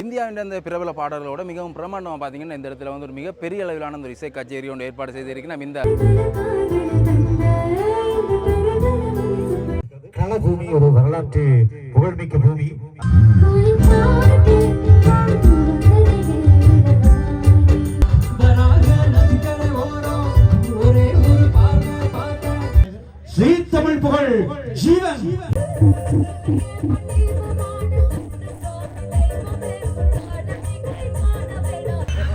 இந்தியாவின் அந்த பிரபல பாடல்களோட மிகவும் பிரமாண்டமாக பார்த்தீங்கன்னா இந்த இடத்துல வந்து ஒரு மிகப்பெரிய அளவிலான ஒரு இசை கச்சேரி ஒன்று ஏற்பாடு செய்திருக்கிறோம். இந்த களபூமி ஒரு வரலாற்று புகழ்மிக்க பூமி. தமிழ் புகழ் ஜீவன்.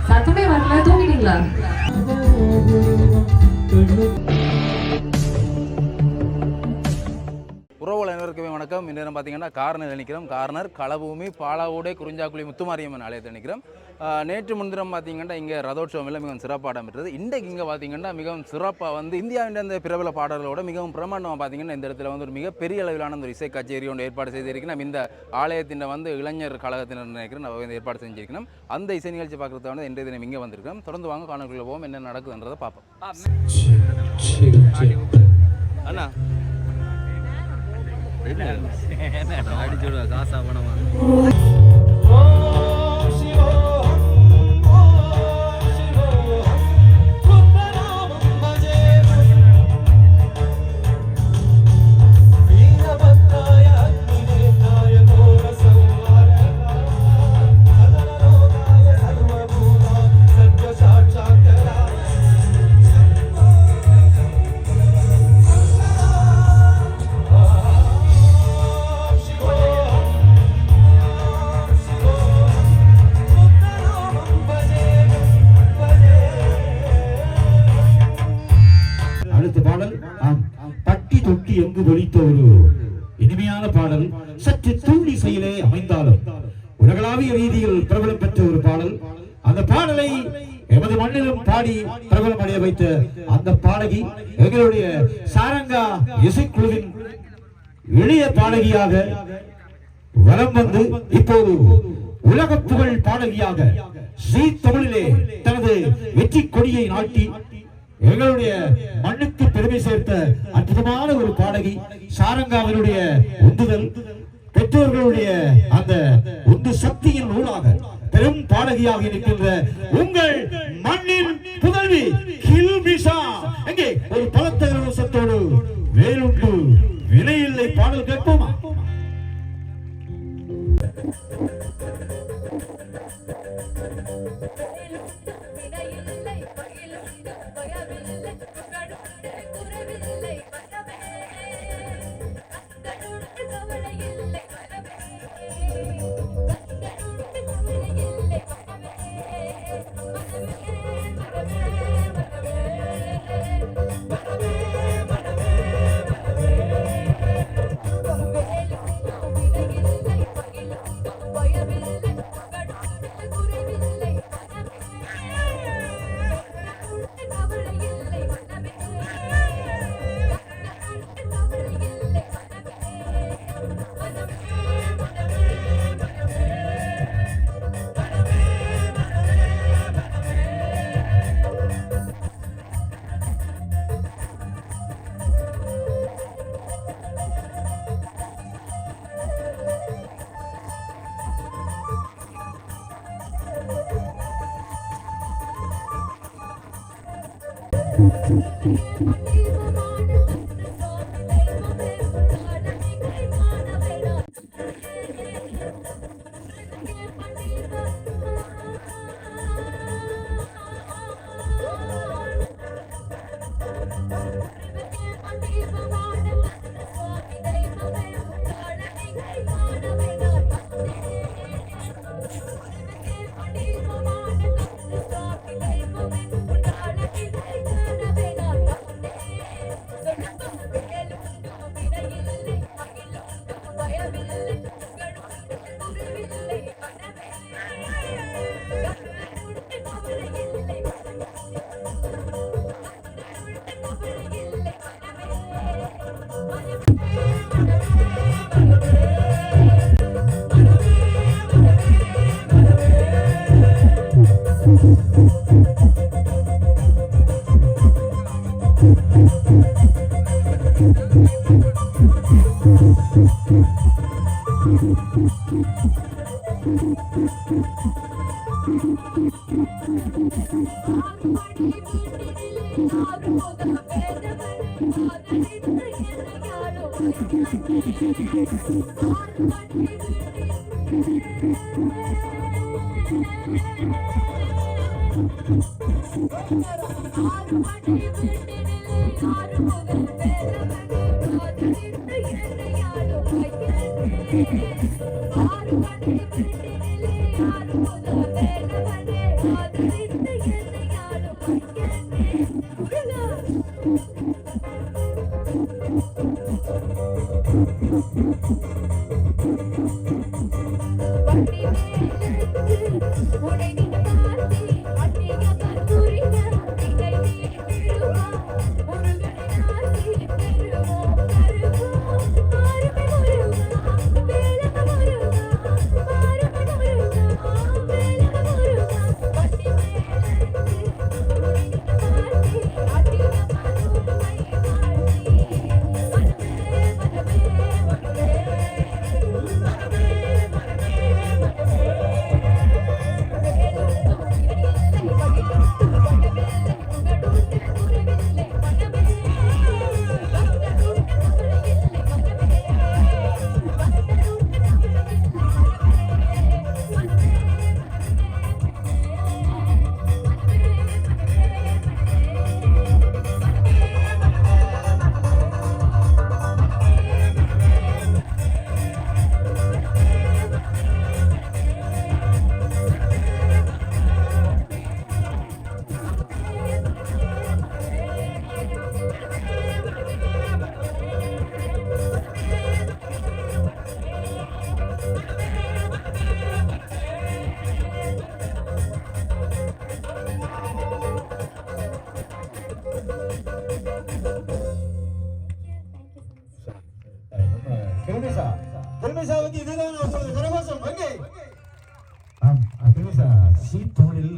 சத்தமே வரல, தூங்கிட்டீங்களா? உறவுகள் அனைவருக்குமே வணக்கம். இந்நேரம் பார்த்தீங்கன்னா கார்னர் நினைக்கிறோம். கார்னர் களபூமி பாலாவோடே குறிஞ்சாக்குழி முத்துமாரியம்மன் ஆலயத்தை நினைக்கிறோம். நேற்று முன்தினம் பார்த்தீங்கன்னா இங்கே ரதோற்சவம் எல்லாம் மிகவும் சிறப்பாக இடம்பெற்றது. இன்றைக்கு இங்கே பார்த்தீங்கன்னா மிகவும் சிறப்பாக வந்து இந்தியாவின் அந்த பிரபல பாடல்களோட மிகவும் பிரமாண்டமாக பார்த்தீங்கன்னா இந்த இடத்துல வந்து ஒரு மிகப்பெரிய அளவிலான ஒரு இசை கச்சேரி ஒன்று ஏற்பாடு செய்திருக்கிறோம். இந்த ஆலயத்தின் வந்து இளைஞர் கழகத்தினர் நினைக்கிறேன் நம்ம வந்து ஏற்பாடு செஞ்சிருக்கணும். அந்த இசை நிகழ்ச்சி பார்க்குறத வந்து இன்றைய தினம் இங்கே வந்திருக்கோம். தொடர்ந்து வாங்க காணொலிக்குள்ள போவோம், என்ன நடக்குதுன்றதை பார்ப்போம். அண்ணா அடிச்சுடுவா காசா பணமா எங்கு ஒலித்த ஒரு இனிமையான பாடல். சற்று தூண்டி செயலே அமைந்தாலும் உலகளாவிய ரீதியில் பிரபலம் பெற்ற ஒரு பாடல். அந்த பாடலை எமது மண்ணிலும் பாடி பிரபலம் அடைய வைத்த அந்த பாடகி எங்களுடைய சாரங்கா இசைக்குழுவின் எளிய பாடகியாக வலம் வந்து இப்போது உலக புகழ் பாடகியாக ஸ்ரீ தமிழிலே தனது வெற்றி கொடியை நாட்டி எங்களுடைய மண்ணுக்கு பெருமை சேர்த்த அற்புதமான ஒரு பாடகி. சாரங்காவினுடைய உந்துதல், பெற்றோர்களுடைய அந்த உந்து சக்தியின் ஊடாக பெரும் பாடகியாக இருக்கின்ற உங்கள் மண்ணின் புதல்வி கில்பிஷா எங்கே ஒரு பலத்த கரவசத்தோடு வேலுண்டு வினையில்லை பாடல் கேட்போமா?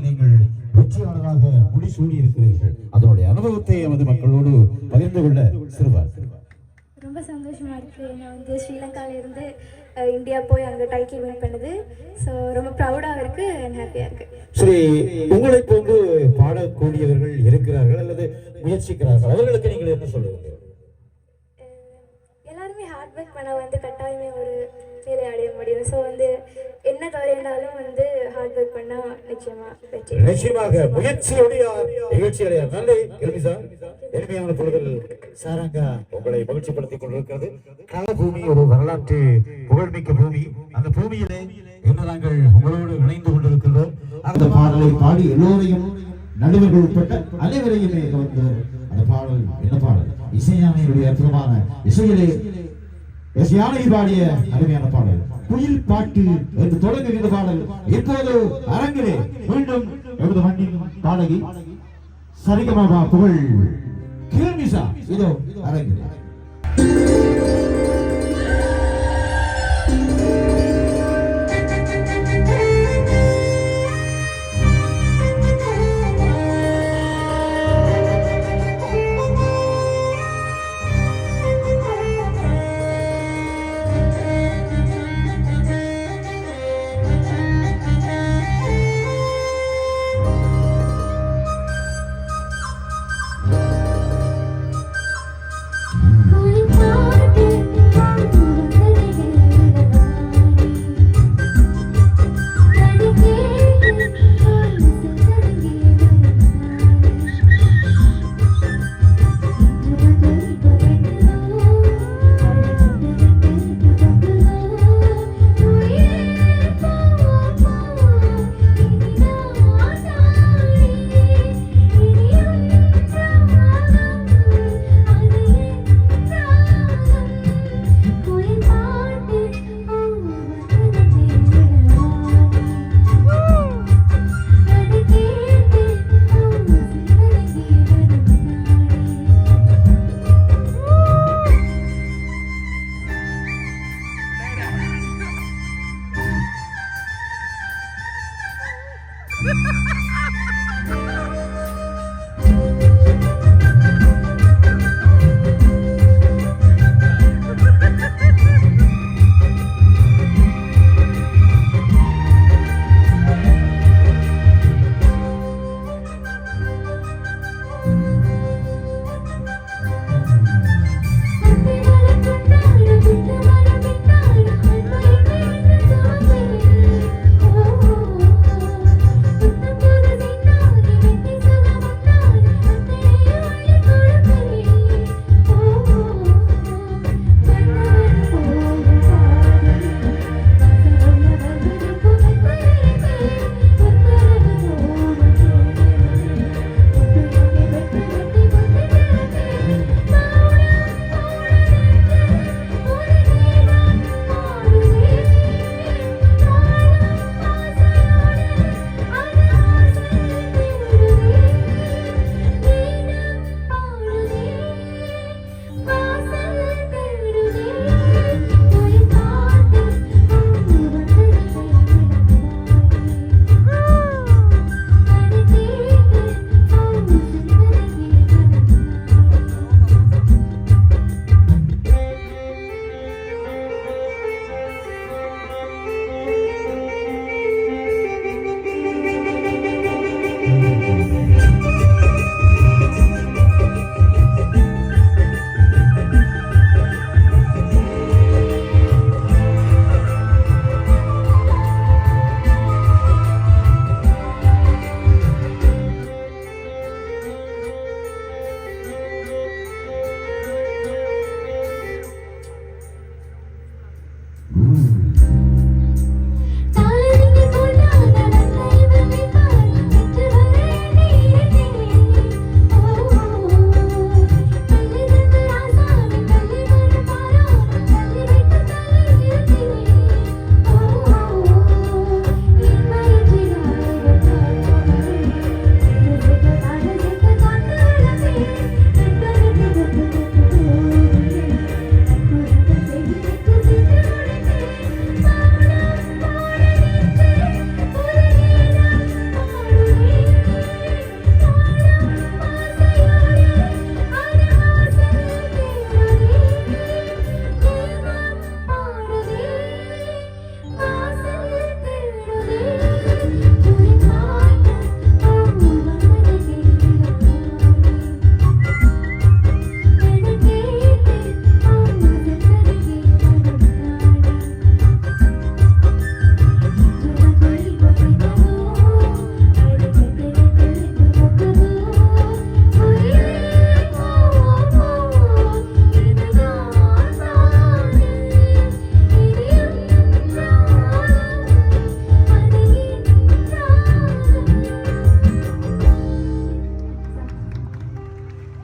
நீங்கள் வெற்றியாளராக முடிசூடி இருக்கிறீர்கள். அதனுடைய அனுபவத்தை எமது மக்களோடு பகிர்ந்து கொள்ள சிறுவர். ரொம்ப சந்தோஷமா இருக்கு. நான் வந்து ஸ்ரீலங்கால இருந்து இந்தியா போய் அங்கே டைட்டில் வின் பண்ணுது. ஸோ ரொம்ப ப்ரௌடாக இருக்கு அண்ட் ஹாப்பியாக இருக்கு. சரி, உங்களை போன்று பாடக்கூடியவர்கள் இருக்கிறார்கள் அல்லது முயற்சிக்கிறார்கள், அவர்களுக்கு நீங்கள் என்ன சொல்லுவீங்க? எல்லாருமே ஹார்ட் ஒர்க் பண்ண வந்து கட்டாயமே ஒரு வேலை அடைய முடியும். ஸோ வந்து என்ன தவறினாலும் வந்து ஹார்ட் ஒர்க் பண்ணா நிச்சயமாக முயற்சியோடைய நிகழ்ச்சி அடையார். நன்றி எல்மிசா. எளிமையான பொழுதில் சாரங்கா உங்களை மகிழ்ச்சிப்படுத்திக் கொண்டிருக்கிறது. களபூமி ஒரு வரலாற்று புகழ்மிக்க பூமி. அந்த பூமியிலே இன்று நாங்கள் உங்களோடு இணைந்து கொண்டிருக்கின்றோம். அந்த பாடலை பாடி எல்லோரையும் நடுவர்கள் உட்பட்ட அனைவரையுமே கவர்ந்தவர். அந்த பாடல் என்ன பாடல்? இசைஞானியுடைய அற்புதமான இசையிலே யானை பாடிய அருமையான பாடல் குயில் பாட்டு என்று தொடங்குகிற பாடல். இப்போது அரங்கிலே மீண்டும் எமது மண்ணின் பாடகி சரிகமபா புகழ் கில்மிசா இதோ அரங்கிலே.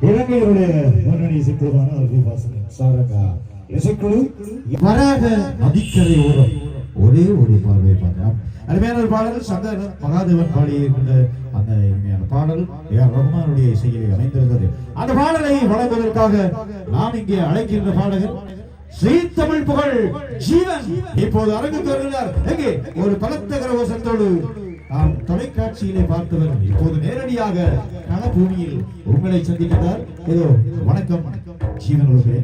இலங்கையுடைய முன்னணி இசைக்குழுவான அல்விபாசன் சாரங்கா இசைக்குழு வராக நதிக்கரை ஓரம் ஒரே ஒரு பார்வை பார்த்தேன். அருமையான ஒரு பாடல் சங்கர் மகாதேவன் பாடியிருக்கின்ற அந்த இனிமையான பாடல் ஏஆர் ரஹ்மானுடைய இசையில் அமைந்திருந்தது. அந்த பாடலை வழங்குவதற்காக நான் இங்கே அழைக்கின்ற பாடகர் ஸ்ரீ தமிழ் புகழ் ஜீவன் இப்போது அரங்குக்கு வருகிறார். எங்கே ஒரு பலத்த கரகோஷத்தோடு நாம் தொலைக்காட்சியிலே பார்த்தவர் இப்போது நேரடியாக களபூமியில் உங்களை சந்திக்கிறார். ஏதோ வணக்கம் ஜீவன் அவர்களே.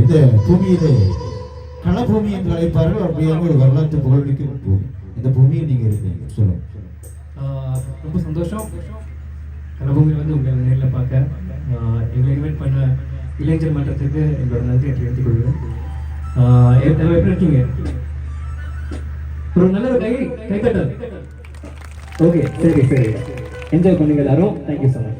இந்த பூமியிலே களபூமி என்று அழைப்பார்கள். அப்படியான ஒரு வரலாற்று புகழ்மிக்க பூமி. இந்த பூமியில் நீங்க இருக்கீங்க, சொல்லுங்க. ரொம்ப சந்தோஷம் களபூமி வந்து உங்களை நேரில் பார்க்க. எங்களை இன்வைட் பண்ண இளைஞர் மன்றத்துக்கு எங்களோட நன்றியை தெரிவித்துக் கொள்கிறேன். எப்படி இருக்கீங்க? ஒரு நல்ல ஒரு கைத்தட்டல். ஓகே, சரி சரி, என்ஜாய் பண்ணுங்க எல்லாரும். Thank you so much.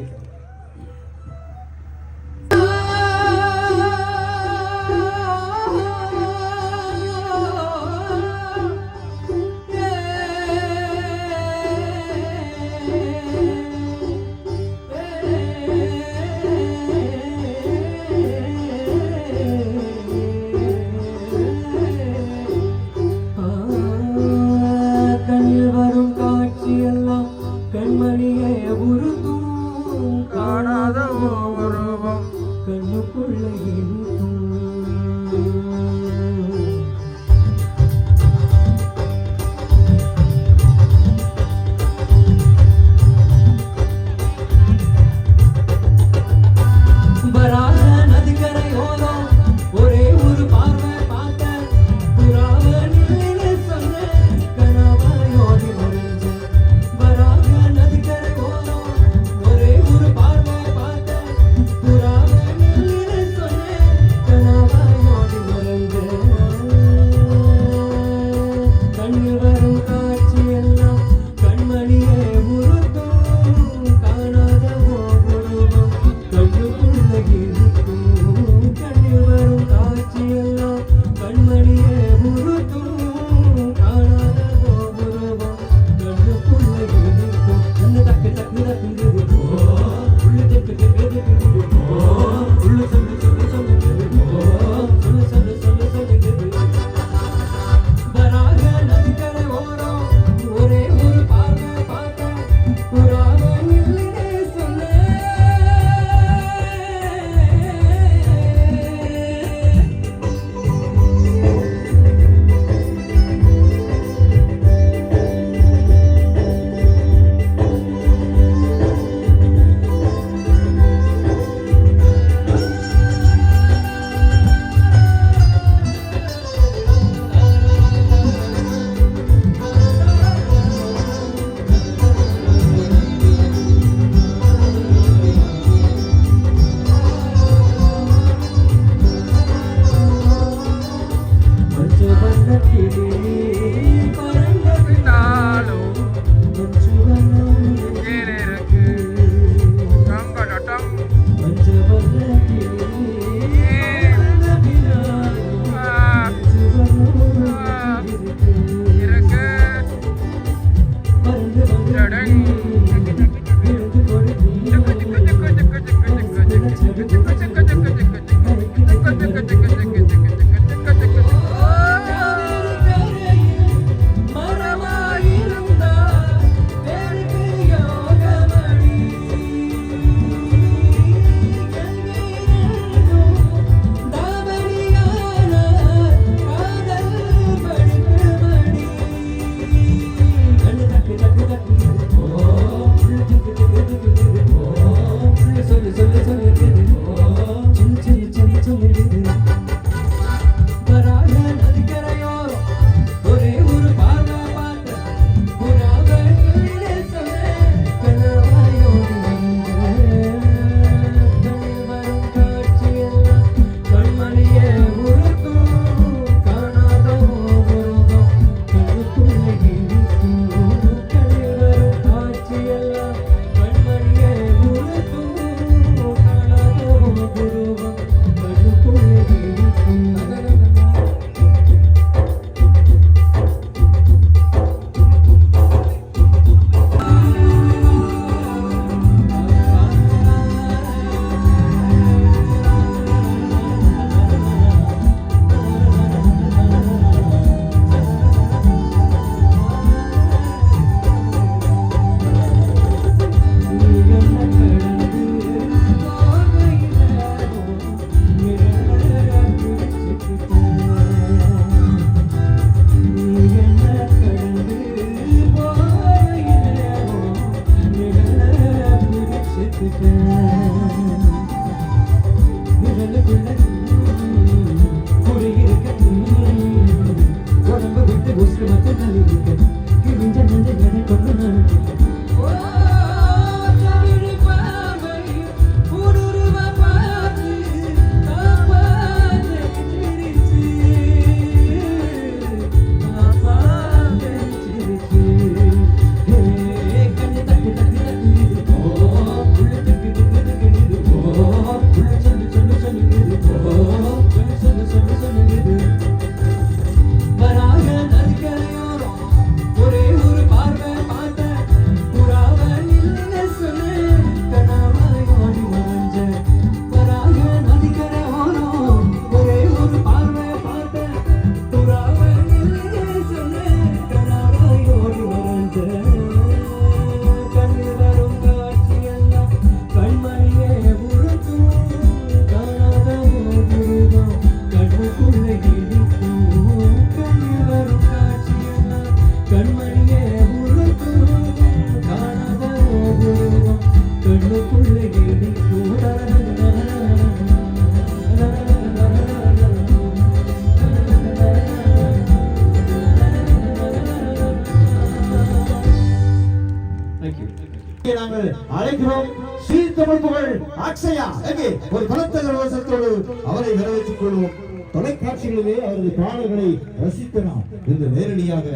நாங்கள் அழைக்கிறோம் ஸ்ரீ தமிழ் புகழ் அக்ஷயா எங்கே ஒரு பலத்த கரகோஷத்தோடு அவரை வரவேற்றுக் கொள்வோம். தொலைக்காட்சிகளிலே அவரது பாடல்களை ரசித்த நாம் இன்று நேரடியாக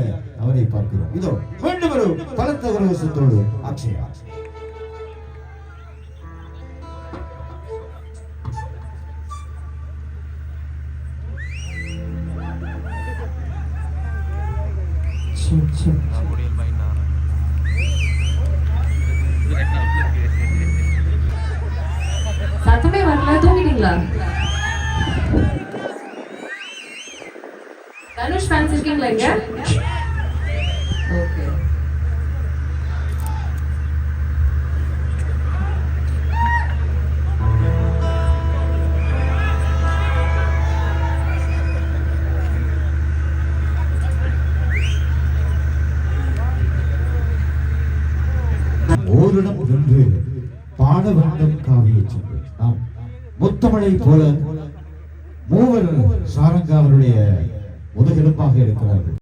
அவரை பார்க்கிறோம். இதோ மீண்டும் ஒரு பலத்த கரகோஷத்தோடு அக்ஷயா. சத்தமே வரல, தூங்கிட்டீங்களா? தனுஷ் ஃபேன்ஸ் இருக்கீங்களா இங்க? ஓகே. ஓரிடம் என்று பாட வேண்டும் காவிய சொல். நாம் முத்தமழை போல மூவர் சாரங்கா அவருடைய முதுகெலும்பாக இருக்கிறார்கள்.